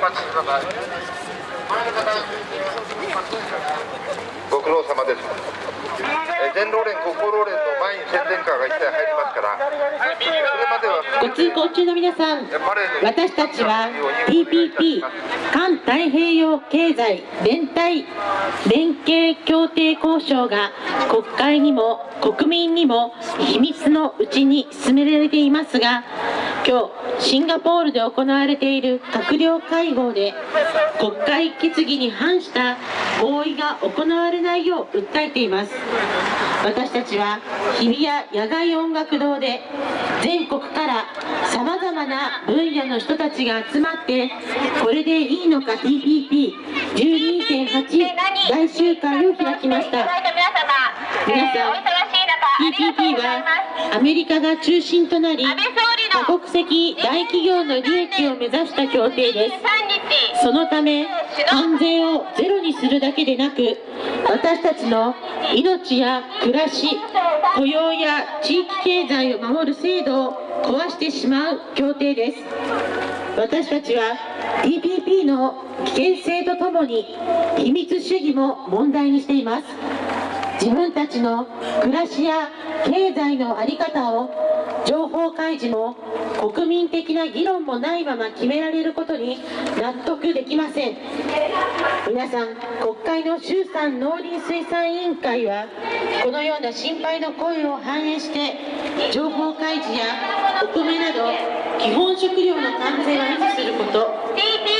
待ちください。ご苦労様です。全路連、国交路連の前に宣伝カーが1台入りますから、それまではご通行中の皆さん、私たちは TPP 環太平洋経済連携協定交渉が国会にも国民にも秘密のうちに進められていますが、今日シンガポールで行われている閣僚会合で国会決議に反した合意が行われないよう訴えています。私たちは日比谷野外音楽堂で全国からさまざまな分野の人たちが集まって、これでいいのか TPP12.8 大集会を開きました。皆さん、TPP はアメリカが中心となり多国籍大企業の利益を目指した協定です。そのため関税をゼロにするだけでなく、私たちの命や暮らし、雇用や地域経済を守る制度を壊してしまう協定です。私たちは TPP の危険性とともに秘密主義も問題にしています。自分たちの暮らしや経済の在り方を情報開示も国民的な議論もないまま決められることに納得できません。皆さん、国会の衆参農林水産委員会はこのような心配の声を反映して、情報開示やお米など基本食料の関税を維持すること、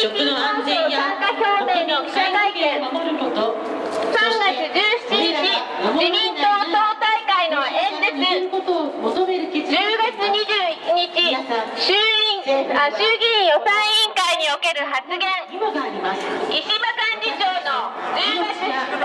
食の安全や国民の最大限を守ること、3月17日、自民党党大会の演説、10月21日、衆議院予算委員会における発言、石破幹事長の10月2日、